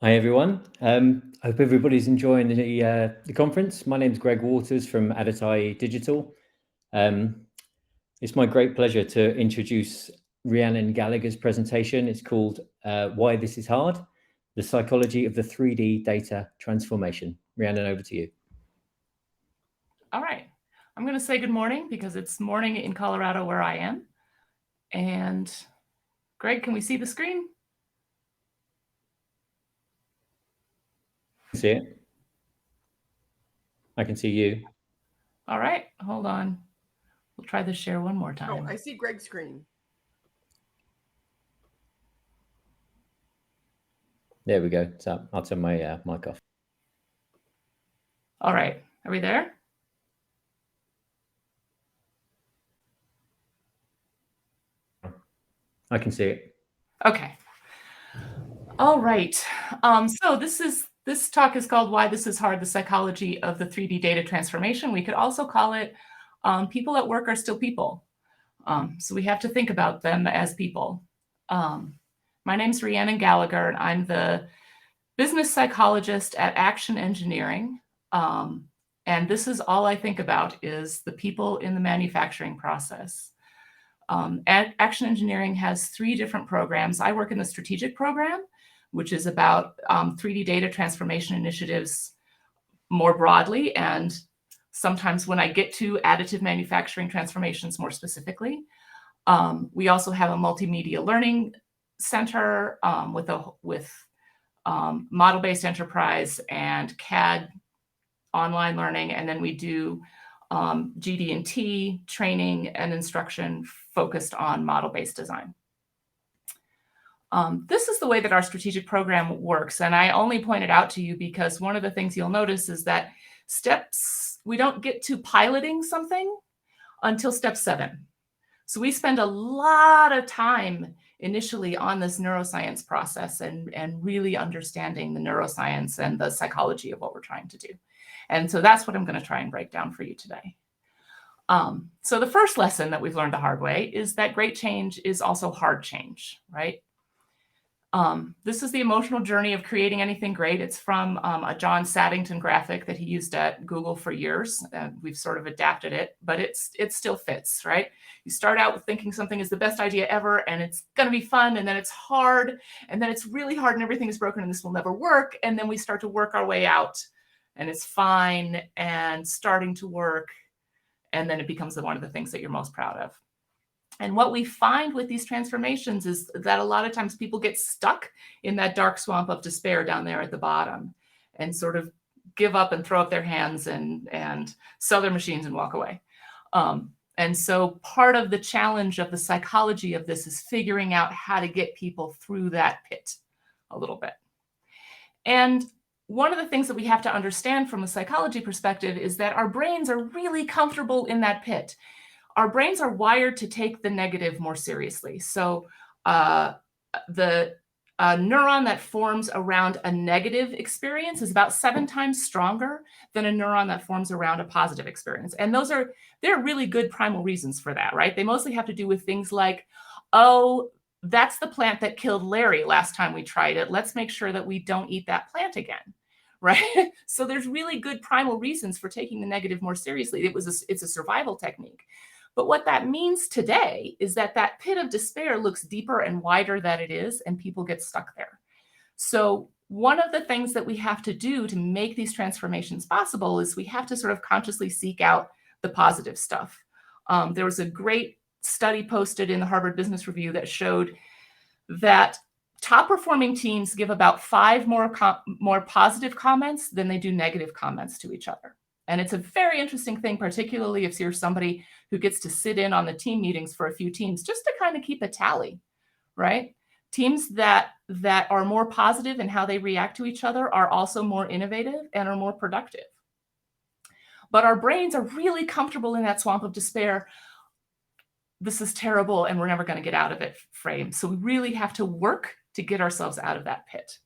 Hi everyone. I hope everybody's enjoying the conference. My name is Greg Waters from Advertise Digital. It's my great pleasure to introduce Rhiannon Gallagher's presentation. It's called Why This Is Hard: The Psychology of the 3D Data Transformation. Rhiannon, over to you. All right. I'm going to say good morning because it's morning in Colorado where I am. And Greg, can we see the screen? See it? I can see you. All right, hold on. We'll try this share one more time. Oh, I see Greg's screen. There we go. So I'll turn my mic off. All right, are we there? I can see it. Okay. All right. So this talk is called Why This Is Hard: The Psychology of the 3D Data Transformation. We could also call it People at Work Are Still People. So we have to think about them as people. My name's Rhiannon Gallagher, and I'm the business psychologist at Action Engineering. And this is all I think about is the people in the manufacturing process. Action Engineering has 3 different programs. I work in the strategic program, which is about 3D data transformation initiatives more broadly, and sometimes when I get to additive manufacturing transformations more specifically. We also have a multimedia learning center with model-based enterprise and CAD online learning, and then we do GD&T training and instruction focused on model-based design. This is the way that our strategic program works, and I only point it out to you because one of the things you'll notice is that we don't get to piloting something until step 7. So we spend a lot of time initially on this neuroscience process and really understanding the neuroscience and the psychology of what we're trying to do. And so that's what I'm going to try and break down for you today. So the first lesson that we've learned the hard way is that great change is also hard change, right? This is the emotional journey of creating anything great. It's from a John Saddington graphic that he used at Google for years. We've sort of adapted it, but it still fits, right? You start out with thinking something is the best idea ever, and it's going to be fun, and then it's hard, and then it's really hard, and everything is broken, and this will never work. And then we start to work our way out, and it's fine and starting to work, and then it becomes one of the things that you're most proud of. And what we find with these transformations is that a lot of times people get stuck in that dark swamp of despair down there at the bottom and sort of give up and throw up their hands and sell their machines and walk away. And so part of the challenge of the psychology of this is figuring out how to get people through that pit a little bit. And one of the things that we have to understand from a psychology perspective is that our brains are really comfortable in that pit. Our brains are wired to take the negative more seriously. So the neuron that forms around a negative experience is about 7 times stronger than a neuron that forms around a positive experience. And they're really good primal reasons for that, right? They mostly have to do with things like, oh, that's the plant that killed Larry last time we tried it. Let's make sure that we don't eat that plant again, right? So there's really good primal reasons for taking the negative more seriously. It's a survival technique. But what that means today is that that pit of despair looks deeper and wider than it is, and people get stuck there. So one of the things that we have to do to make these transformations possible is we have to sort of consciously seek out the positive stuff. There was a great study posted in the Harvard Business Review that showed that top performing teams give about 5 more positive comments than they do negative comments to each other. And it's a very interesting thing, particularly if you're somebody who gets to sit in on the team meetings for a few teams, just to kind of keep a tally, right? Teams that are more positive in how they react to each other are also more innovative and are more productive. But our brains are really comfortable in that swamp of despair. This is terrible, and we're never going to get out of it frame. So we really have to work to get ourselves out of that pit.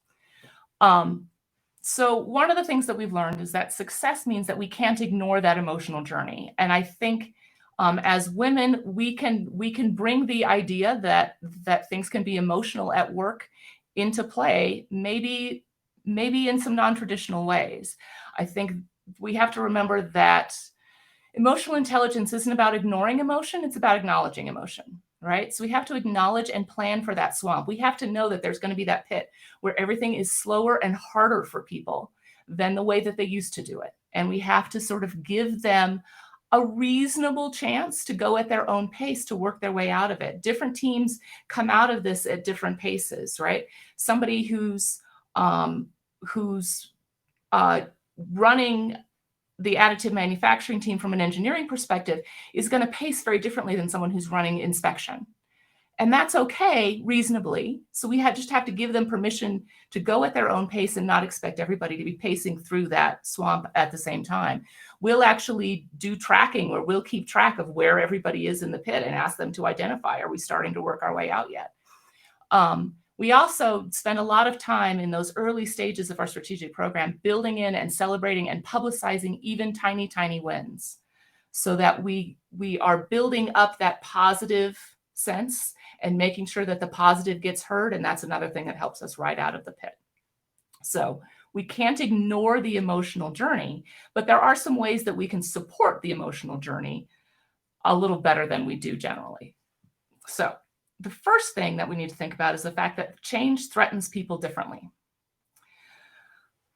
So one of the things that we've learned is that success means that we can't ignore that emotional journey. And I think as women, we can bring the idea that things can be emotional at work into play, maybe maybe in some non-traditional ways. I think we have to remember that emotional intelligence isn't about ignoring emotion, it's about acknowledging emotion, right? So we have to acknowledge and plan for that swamp. We have to know that there's going to be that pit where everything is slower and harder for people than the way that they used to do it. And we have to sort of give them a reasonable chance to go at their own pace to work their way out of it. Different teams come out of this at different paces, right? Somebody who's running the additive manufacturing team from an engineering perspective is going to pace very differently than someone who's running inspection. And that's okay, reasonably. So we just have to give them permission to go at their own pace and not expect everybody to be pacing through that swamp at the same time. We'll actually do tracking, or we'll keep track of where everybody is in the pit and ask them to identify, are we starting to work our way out yet? We also spend a lot of time in those early stages of our strategic program building in and celebrating and publicizing even tiny, tiny wins, so that we are building up that positive sense and making sure that the positive gets heard. And that's another thing that helps us right out of the pit. So we can't ignore the emotional journey, but there are some ways that we can support the emotional journey a little better than we do generally. So the first thing that we need to think about is the fact that change threatens people differently.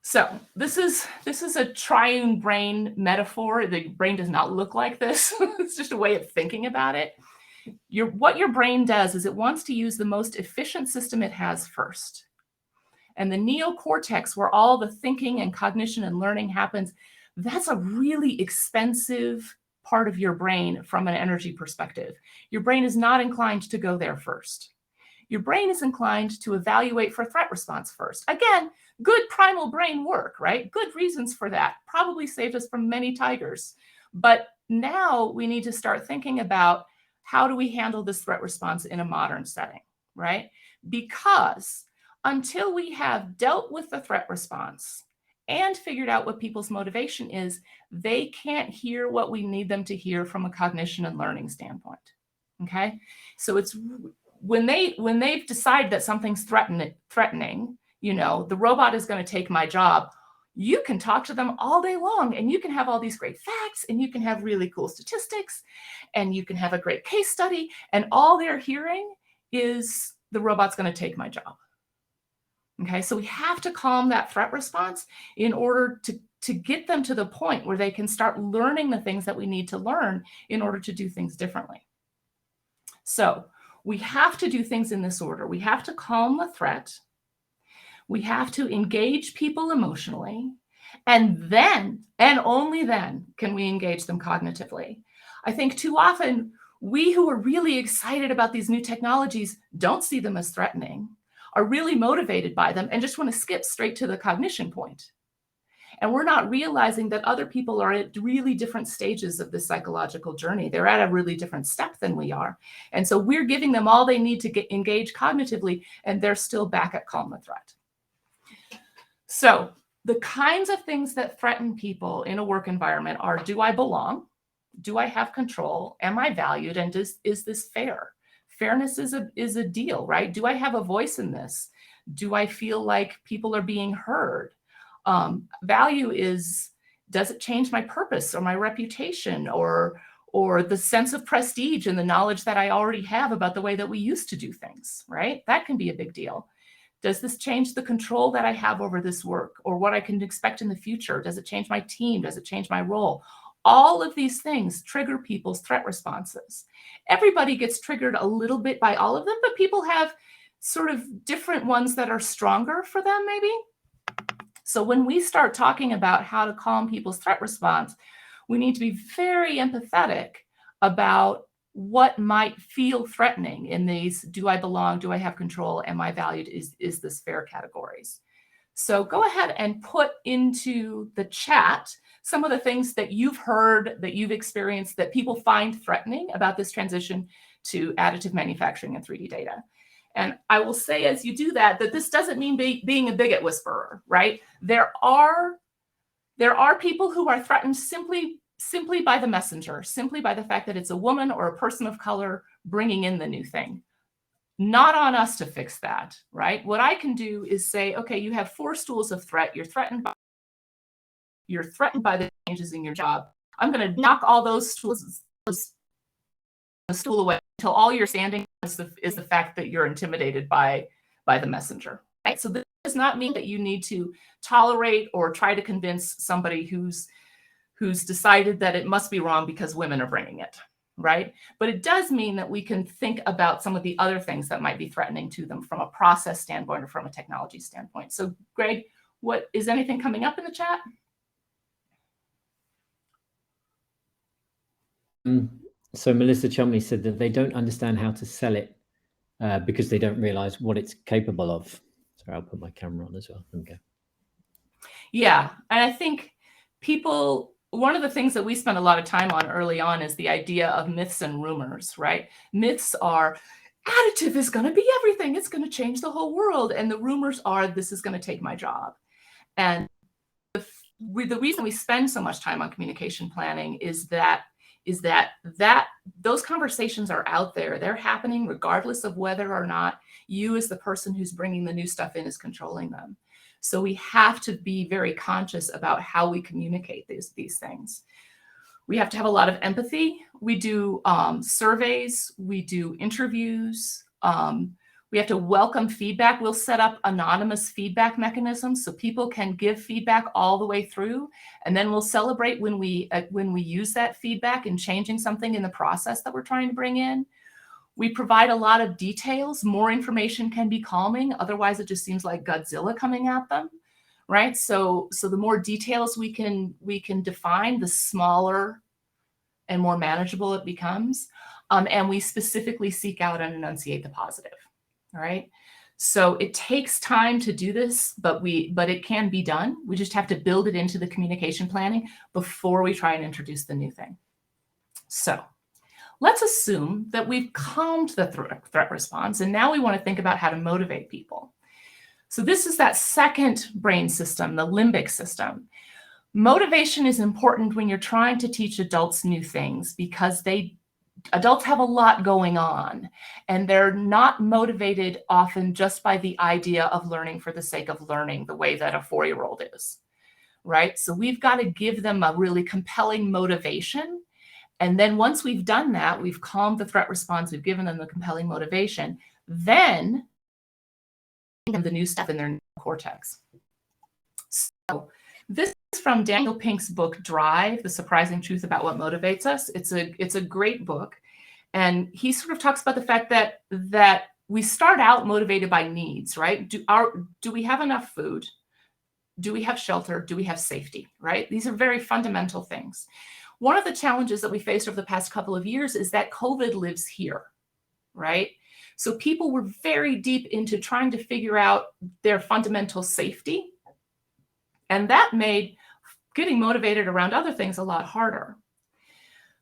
So this is a triune brain metaphor. The brain does not look like this. It's just a way of thinking about it. What your brain does is it wants to use the most efficient system it has first. And the neocortex, where all the thinking and cognition and learning happens, that's a really expensive part of your brain from an energy perspective. Your brain is not inclined to go there first. Your brain is inclined to evaluate for threat response first. Again, good primal brain work, right? Good reasons for that. Probably saved us from many tigers. But now we need to start thinking about, how do we handle this threat response in a modern setting, right? Because until we have dealt with the threat response and figured out what people's motivation is, they can't hear what we need them to hear from a cognition and learning standpoint, okay? So it's when they've decided that something's threatening, you know, the robot is going to take my job, you can talk to them all day long and you can have all these great facts and you can have really cool statistics and you can have a great case study, and all they're hearing is the robot's going to take my job. Okay, so we have to calm that threat response in order to get them to the point where they can start learning the things that we need to learn in order to do things differently. So we have to do things in this order. We have to calm the threat. We have to engage people emotionally, and then, and only then, can we engage them cognitively. I think too often, we who are really excited about these new technologies don't see them as threatening, are really motivated by them, and just want to skip straight to the cognition point. And we're not realizing that other people are at really different stages of this psychological journey. They're at a really different step than we are. And so we're giving them all they need to engage cognitively, and they're still back at calm the threat. So the kinds of things that threaten people in a work environment are, do I belong? Do I have control? Am I valued? And is this fair? Fairness is a deal, right? Do I have a voice in this? Do I feel like people are being heard? Value is, does it change my purpose or my reputation or the sense of prestige and the knowledge that I already have about the way that we used to do things, right? That can be a big deal. Does this change the control that I have over this work or what I can expect in the future? Does it change my team? Does it change my role? All of these things trigger people's threat responses. Everybody gets triggered a little bit by all of them, but people have sort of different ones that are stronger for them, maybe. So when we start talking about how to calm people's threat response, we need to be very empathetic about what might feel threatening in these, do I belong, do I have control, am I valued, is this fair categories. So go ahead and put into the chat some of the things that you've heard, that you've experienced, that people find threatening about this transition to additive manufacturing and 3D data. And I will say as you do that this doesn't mean being a bigot whisperer, right? There are people who are threatened simply by the messenger, simply by the fact that it's a woman or a person of color bringing in the new thing. Not on us to fix that, right? What I can do is say, okay, you have 4 stools of threat. You're threatened by the changes in your job. I'm going to knock all those stools a stool away until all you're standing is the fact that you're intimidated by the messenger. Right? So this does not mean that you need to tolerate or try to convince somebody who's decided that it must be wrong because women are bringing it, right? But it does mean that we can think about some of the other things that might be threatening to them from a process standpoint or from a technology standpoint. So Greg, what is anything coming up in the chat? So Melissa Chumley said that they don't understand how to sell it because they don't realize what it's capable of. Sorry, I'll put my camera on as well. There we go. Yeah, and I think one of the things that we spend a lot of time on early on is the idea of myths and rumors, right? Myths are additive is going to be everything. It's going to change the whole world. And the rumors are this is going to take my job. And the reason we spend so much time on communication planning is that those conversations are out there. They're happening regardless of whether or not you as the person who's bringing the new stuff in is controlling them. So we have to be very conscious about how we communicate these things. We have to have a lot of empathy. We do surveys. We do interviews. We have to welcome feedback. We'll set up anonymous feedback mechanisms so people can give feedback all the way through. And then we'll celebrate when we use that feedback in changing something in the process that we're trying to bring in. We provide a lot of details. More information can be calming. Otherwise, it just seems like Godzilla coming at them, right? So the more details we can define, the smaller and more manageable it becomes. And we specifically seek out and enunciate the positive, all right? So it takes time to do this, but it can be done. We just have to build it into the communication planning before we try and introduce the new thing. So let's assume that we've calmed the threat response, and now we want to think about how to motivate people. So this is that second brain system, the limbic system. Motivation is important when you're trying to teach adults new things because adults have a lot going on, and they're not motivated often just by the idea of learning for the sake of learning the way that a 4-year-old is, right? So we've got to give them a really compelling motivation. And then once we've done that, we've calmed the threat response, we've given them the compelling motivation, then the new stuff in their cortex. So this is from Daniel Pink's book, Drive, The Surprising Truth About What Motivates Us. It's a great book. And he sort of talks about the fact that we start out motivated by needs, right? Do we have enough food? Do we have shelter? Do we have safety, right? These are very fundamental things. One of the challenges that we faced over the past couple of years is that COVID lives here, right? So people were very deep into trying to figure out their fundamental safety. And that made getting motivated around other things a lot harder.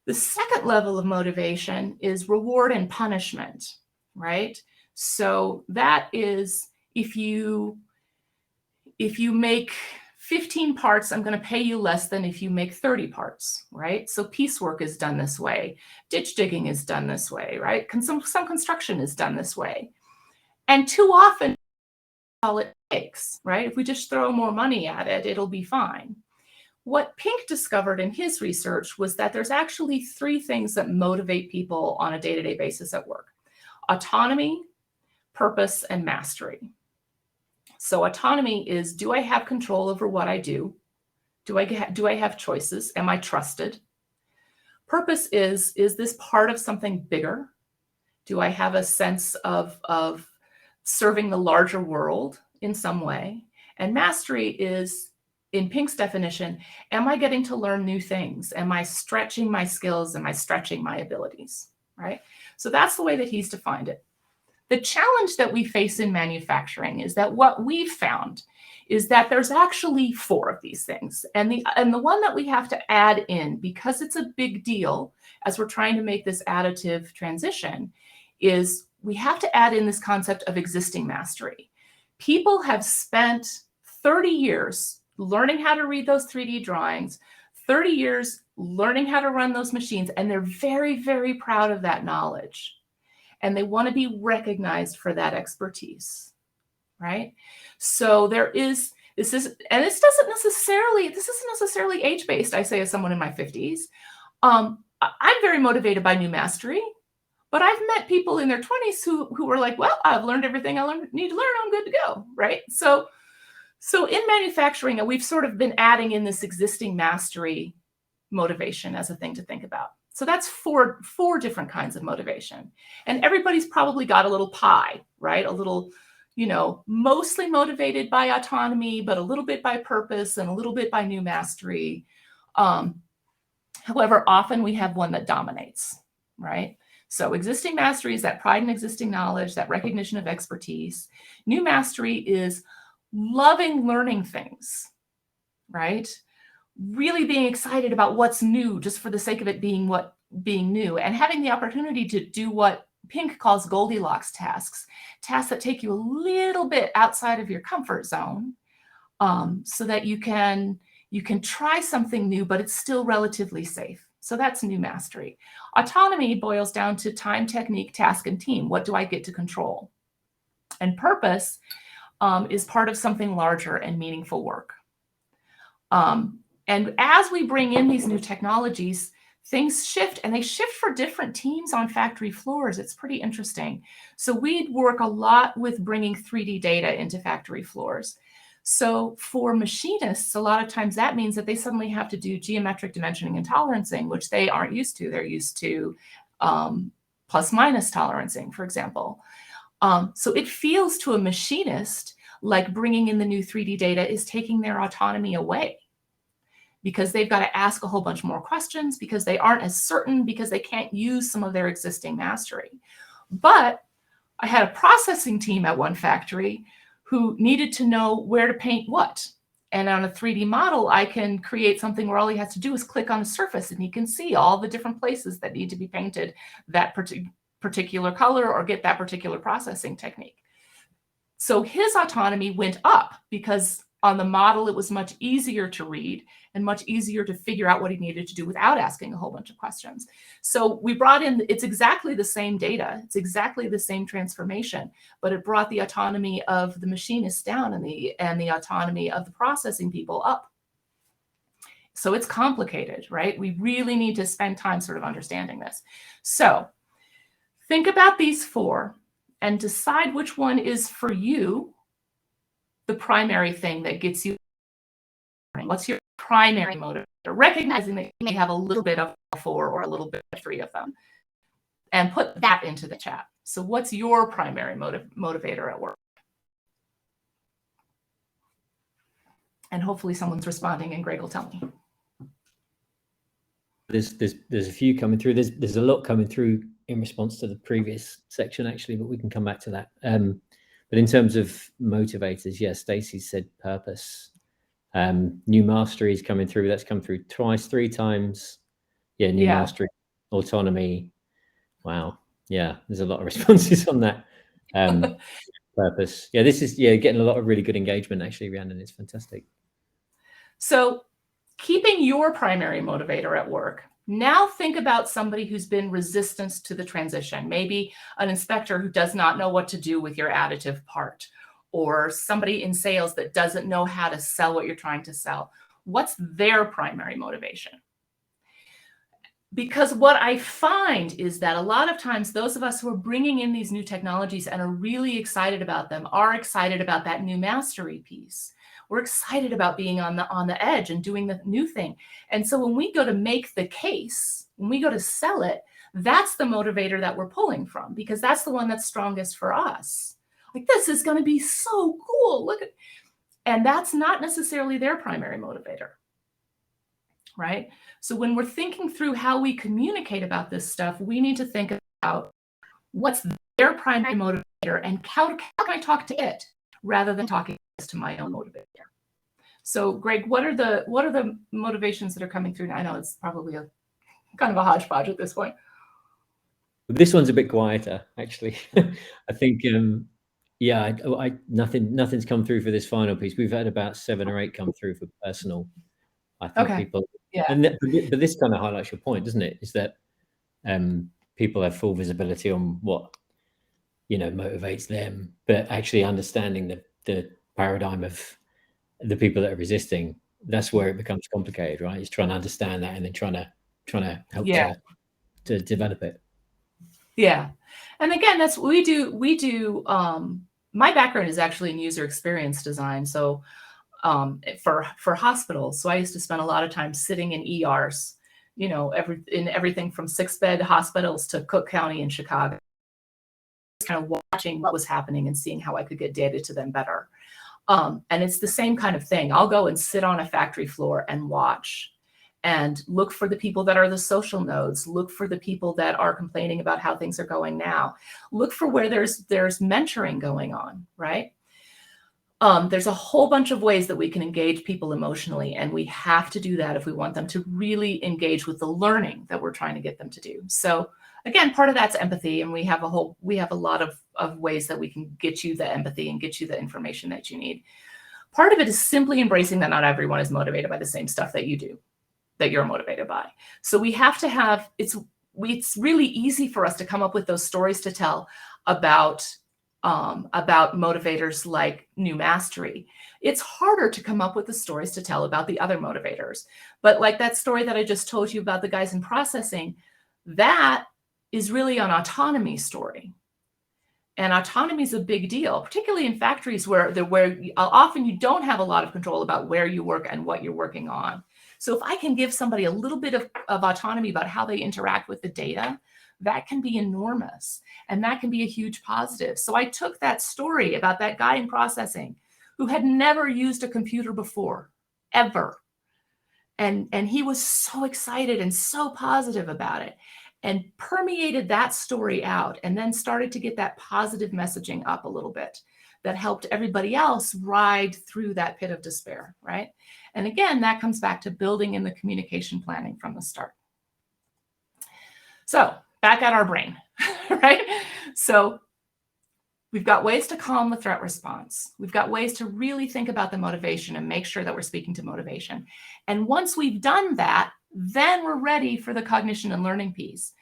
The second level of motivation is reward and punishment, right? So that is if you make 15 parts, I'm going to pay you less than if you make 30 parts, right? So piecework is done this way. Ditch digging is done this way, right? Some construction is done this way. And too often, all it takes, right? If we just throw more money at it, it'll be fine. What Pink discovered in his research was that there's actually 3 things that motivate people on a day-to-day basis at work: autonomy, purpose, and mastery. So autonomy is, do I have control over what I do? Do I have choices? Am I trusted? Purpose is this part of something bigger? Do I have a sense of serving the larger world in some way? And mastery is, in Pink's definition, am I getting to learn new things? Am I stretching my skills? Am I stretching my abilities, right? So that's the way that he's defined it. The challenge that we face in manufacturing is that what we've found is that there's actually 4 of these things. And the one that we have to add in, because it's a big deal as we're trying to make this additive transition, is we have to add in this concept of existing mastery. People have spent 30 years learning how to read those 3D drawings, 30 years learning how to run those machines, and they're very, very proud of that knowledge. and they want to be recognized for that expertise, right? So this isn't necessarily age-based. I say as someone in my 50s, I'm very motivated by new mastery, but I've met people in their 20s who were like, well, I've learned everything I need to learn. I'm good to go, right? So in manufacturing, we've sort of been adding in this existing mastery motivation as a thing to think about. So that's four different kinds of motivation. And everybody's probably got a little pie, right? A little, mostly motivated by autonomy, but a little bit by purpose and a little bit by new mastery. However, often we have one that dominates, right? So existing mastery is that pride in existing knowledge, that recognition of expertise. New mastery is loving learning things, right? Really being excited about what's new just for the sake of it being new, and having the opportunity to do what Pink calls Goldilocks tasks that take you a little bit outside of your comfort zone, so that you can try something new, but it's still relatively safe. So that's new mastery. Autonomy boils down to time, technique, task, and team. What do I get to control? And purpose is part of something larger and meaningful work. And as we bring in these new technologies, things shift, and they shift for different teams on factory floors. It's pretty interesting. So we work a lot with bringing 3D data into factory floors. So for machinists, a lot of times that means that they suddenly have to do geometric dimensioning and tolerancing, which they aren't used to. They're used to plus minus tolerancing, for example. So it feels to a machinist like bringing in the new 3D data is taking their autonomy away, because they've got to ask a whole bunch more questions, because they aren't as certain, because they can't use some of their existing mastery. But I had a processing team at one factory who needed to know where to paint what. And on a 3D model, I can create something where all he has to do is click on a surface, and he can see all the different places that need to be painted that particular color or get that particular processing technique. So his autonomy went up, because on the model, it was much easier to read and much easier to figure out what he needed to do without asking a whole bunch of questions. So we brought in, it's exactly the same data, it's exactly the same transformation, but it brought the autonomy of the machinist down and the autonomy of the processing people up. So it's complicated, right? We really need to spend time sort of understanding this. So think about these four and decide which one is for you the primary thing that gets you. What's your primary motivator? Recognizing that you may have a little bit of 4 or a little bit of 3 of them, and put that into the chat. So what's your primary motivator at work? And hopefully someone's responding, and Greg will tell me. There's a few coming through. There's a lot coming through in response to the previous section, actually, but we can come back to that. But in terms of motivators, yeah, Stacey said purpose. New mastery is coming through. That's come through twice, 3 times. Yeah, new mastery, autonomy. Wow. Yeah, there's a lot of responses on that. Purpose. Yeah, this is getting a lot of really good engagement, actually, Rhiannon. It's fantastic. So keeping your primary motivator at work. Now think about somebody who's been resistant to the transition, maybe an inspector who does not know what to do with your additive part, or somebody in sales that doesn't know how to sell what you're trying to sell. What's their primary motivation? Because what I find is that a lot of times those of us who are bringing in these new technologies and are really excited about them are excited about that new mastery piece. We're excited about being on the edge and doing the new thing. And so when we go to make the case, when we go to sell it, that's the motivator that we're pulling from, because that's the one that's strongest for us. Like, this is going to be so cool. Look at, and that's not necessarily their primary motivator, right? So when we're thinking through how we communicate about this stuff, we need to think about what's their primary motivator and how can I talk to it rather than talking to my own motivator. So Greg, what are the motivations that are coming through now? I know it's probably a kind of a hodgepodge at this point. This one's a bit quieter, actually. I think, yeah, nothing's come through for this final piece. We've had about 7 or 8 come through for personal. I think people, yeah. But this kind of highlights your point, doesn't it? Is that people have full visibility on what motivates them, but actually understanding the paradigm of the people that are resisting, that's where it becomes complicated, right? It's trying to understand that and then trying to help Yeah. to develop it. Yeah. And again, that's what we do. My background is actually in user experience design. So for hospitals. So I used to spend a lot of time sitting in ERs, in everything from 6-bed hospitals to Cook County in Chicago, kind of watching what was happening and seeing how I could get data to them better. And it's the same kind of thing. I'll go and sit on a factory floor and watch and look for the people that are the social nodes, look for the people that are complaining about how things are going now, look for where there's mentoring going on, right? There's a whole bunch of ways that we can engage people emotionally, and we have to do that if we want them to really engage with the learning that we're trying to get them to do. So again, part of that's empathy, and we have a lot of ways that we can get you the empathy and get you the information that you need. Part of it is simply embracing that not everyone is motivated by the same stuff that you do, that you're motivated by. So we have to have, it's really easy for us to come up with those stories to tell about motivators like new mastery. It's harder to come up with the stories to tell about the other motivators. But like that story that I just told you about the guys in processing, that is really an autonomy story. And autonomy is a big deal, particularly in factories where often you don't have a lot of control about where you work and what you're working on. So if I can give somebody a little bit of autonomy about how they interact with the data, that can be enormous. And that can be a huge positive. So I took that story about that guy in processing who had never used a computer before, ever. And he was so excited and so positive about it, and permeated that story out, and then started to get that positive messaging up a little bit that helped everybody else ride through that pit of despair, right? And again, that comes back to building in the communication planning from the start. So back at our brain, right? So we've got ways to calm the threat response. We've got ways to really think about the motivation and make sure that we're speaking to motivation. And once we've done that, then we're ready for the cognition and learning piece.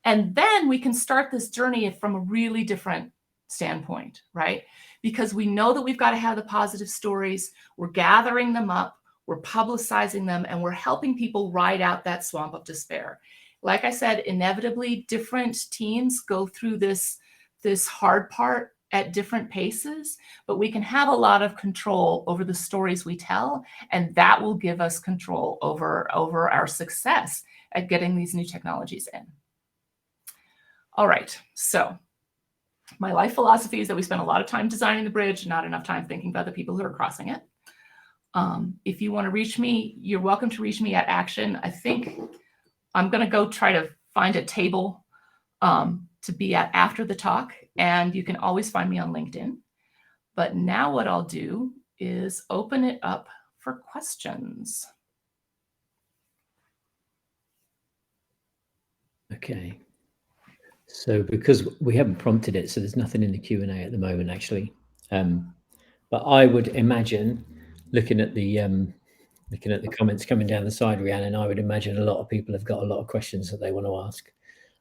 And then we can start this journey from a really different standpoint, right? Because we know that we've got to have the positive stories. We're gathering them up, we're publicizing them, and we're helping people ride out that swamp of despair. Like I said, inevitably, different teams go through this hard part at different paces, but we can have a lot of control over the stories we tell, and that will give us control over our success at getting these new technologies in. All right, so my life philosophy is that we spend a lot of time designing the bridge, not enough time thinking about the people who are crossing it. If you want to reach me, you're welcome to reach me at Action. I think I'm going to go try to find a table to be at after the talk, and you can always find me on LinkedIn. But now what I'll do is open it up for questions. Okay. So because we haven't prompted it, so there's nothing in the Q&A at the moment, actually. But I would imagine, looking at the comments coming down the side, Rhiannon, I would imagine a lot of people have got a lot of questions that they want to ask.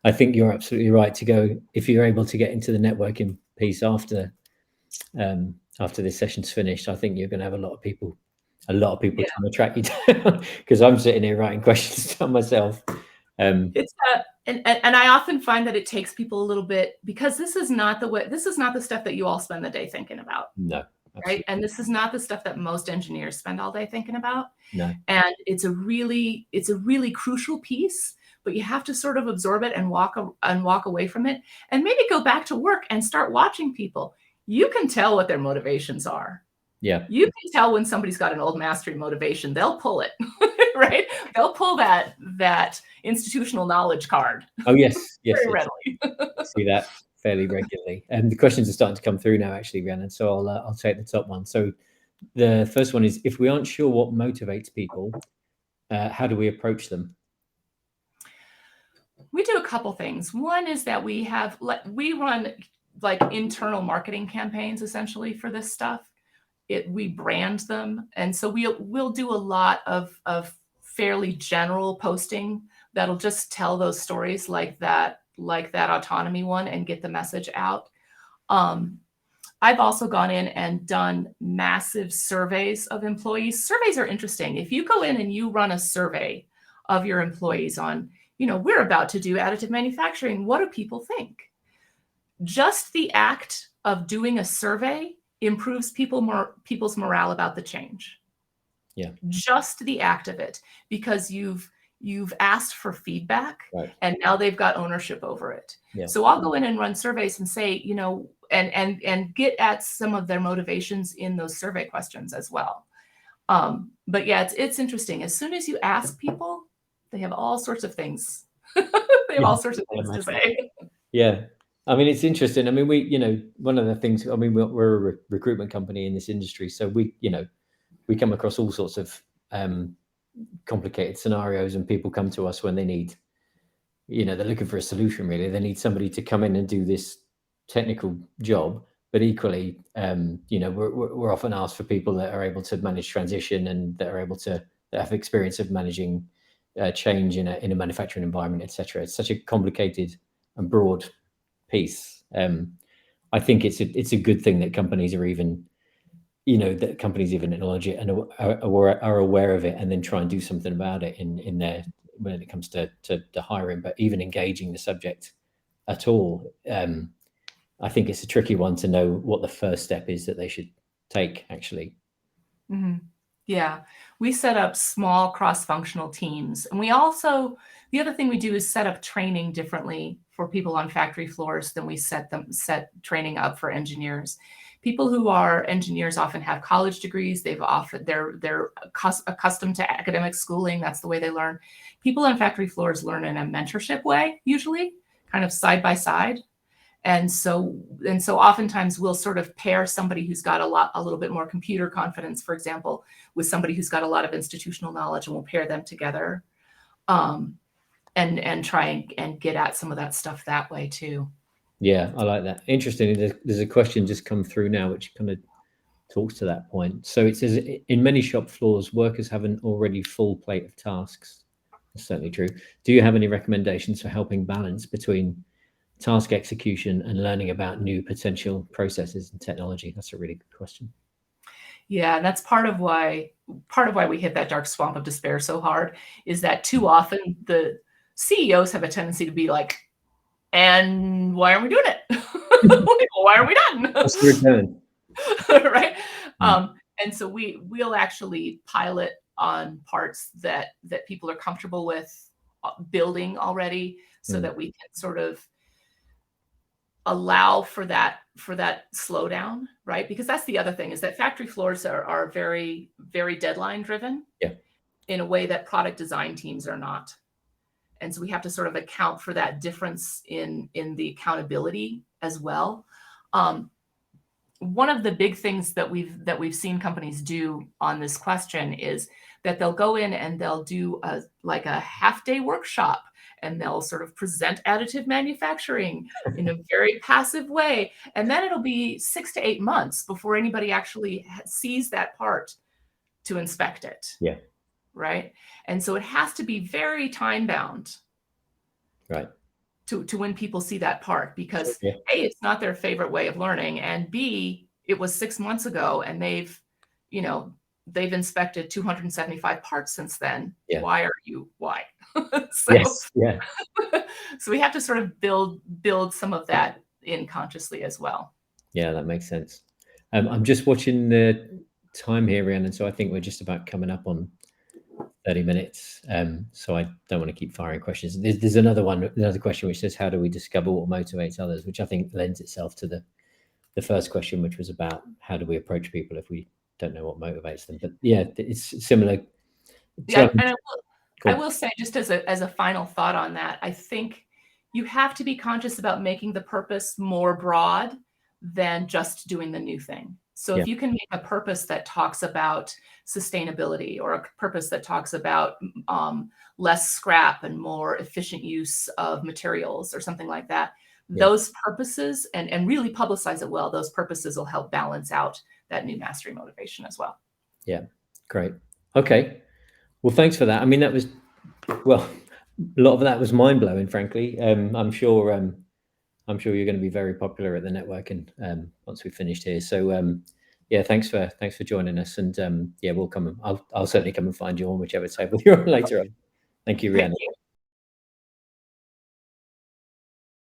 I think you're absolutely right to go, if you're able to get into the networking piece after this session's finished. I think you're going to have a lot of people trying to track you down, because I'm sitting here writing questions down myself. It's and I often find that it takes people a little bit, because this is not the stuff that you all spend the day thinking about. No, right? And this is not the stuff that most engineers spend all day thinking about. No. And it's a really crucial piece, but you have to sort of absorb it and walk away from it, and maybe go back to work and start watching people. You can tell what their motivations are. Yeah. You can tell when somebody's got an old mastery motivation. They'll pull it, right? They'll pull that institutional knowledge card. Oh, yes. Very readily. See that fairly regularly. And the questions are starting to come through now, actually, Rhiannon. So I'll take the top one. So the first one is, if we aren't sure what motivates people, how do we approach them? We do a couple things. One is that we run like internal marketing campaigns essentially for this stuff. We brand them, and so we'll do a lot of fairly general posting that'll just tell those stories like that autonomy one and get the message out. I've also gone in and done massive surveys of employees. Surveys are interesting. If you go in and you run a survey of your employees on, we're about to do additive manufacturing, what do people think? Just the act of doing a survey improves people's morale about the change. Yeah. Just the act of it, because you've asked for feedback, right. And now they've got ownership over it. Yeah. So I'll go in and run surveys and say, and get at some of their motivations in those survey questions as well. But yeah, it's interesting. As soon as you ask people, they have all sorts of things. They have all sorts of things to say. Yeah. I mean, it's interesting. I mean, one of the things, I mean, we're a recruitment company in this industry. So we come across all sorts of complicated scenarios, and people come to us when they need, they're looking for a solution, really. They need somebody to come in and do this technical job. But equally, we're often asked for people that are able to manage transition and that are able to have experience of managing change in a manufacturing environment, etc. It's such a complicated and broad piece. I think it's a good thing that companies are even, that companies even acknowledge it and are aware of it, and then try and do something about it in their, when it comes to hiring, but even engaging the subject at all. I think it's a tricky one to know what the first step is that they should take, actually. Mm-hmm. Yeah, we set up small cross-functional teams. And we also, the other thing we do is set up training differently for people on factory floors than we set training up for engineers. People who are engineers often have college degrees. They're accustomed to academic schooling. That's the way they learn. People on factory floors learn in a mentorship way, usually, kind of side by side. And so oftentimes we'll sort of pair somebody who's got a little bit more computer confidence, for example, with somebody who's got a lot of institutional knowledge, and we'll pair them together, and try and get at some of that stuff that way too. Yeah, I like that. Interesting. There's a question just come through now, which kind of talks to that point. So it says, in many shop floors, workers have an already full plate of tasks. That's certainly true. Do you have any recommendations for helping balance between task execution and learning about new potential processes and technology? That's a really good question. Yeah, and that's part of why we hit that dark swamp of despair so hard, is that too often the CEOs have a tendency to be like, and why aren't we doing it? Why are we done? What's the return? Right. And so we'll actually pilot on parts that people are comfortable with building already, so that we can sort of allow for that slowdown, right? Because that's the other thing, is that factory floors are very, very deadline driven, in a way that product design teams are not. And so we have to sort of account for that difference in the accountability as well. One of the big things that we've seen companies do on this question is that they'll go in and they'll do a half-day workshop, and they'll sort of present additive manufacturing in a very passive way. And then it'll be 6 to 8 months before anybody actually sees that part to inspect it. Yeah. Right. And so it has to be very time bound. Right. To when people see that part, because A, it's not their favorite way of learning, and B, it was 6 months ago, and they've inspected 275 parts since then. Yeah. Why? So, yes. Yeah. So we have to sort of build some of that in consciously as well. Yeah, that makes sense. I'm just watching the time here, Rhiannon, so I think we're just about coming up on 30 minutes. So I don't want to keep firing questions. There's another question which says, how do we discover what motivates others? Which I think lends itself to the first question, which was about how do we approach people if we don't know what motivates them. But yeah, it's similar. Yeah, and I will say, just as a final thought on that, I think you have to be conscious about making the purpose more broad than just doing the new thing. So if you can make a purpose that talks about sustainability, or a purpose that talks about less scrap and more efficient use of materials, or something like that, those purposes, and really publicize it well, those purposes will help balance out that new mastery motivation as well. Yeah, great. Okay. Well, thanks for that. I mean, that was, a lot of that was mind blowing, frankly. I'm sure I'm sure you're going to be very popular at the networking once we've finished here. So yeah, thanks for joining us, and yeah, we'll come. I'll certainly come and find you on whichever table you're on later on. Thank you, Rhiannon. Thank you.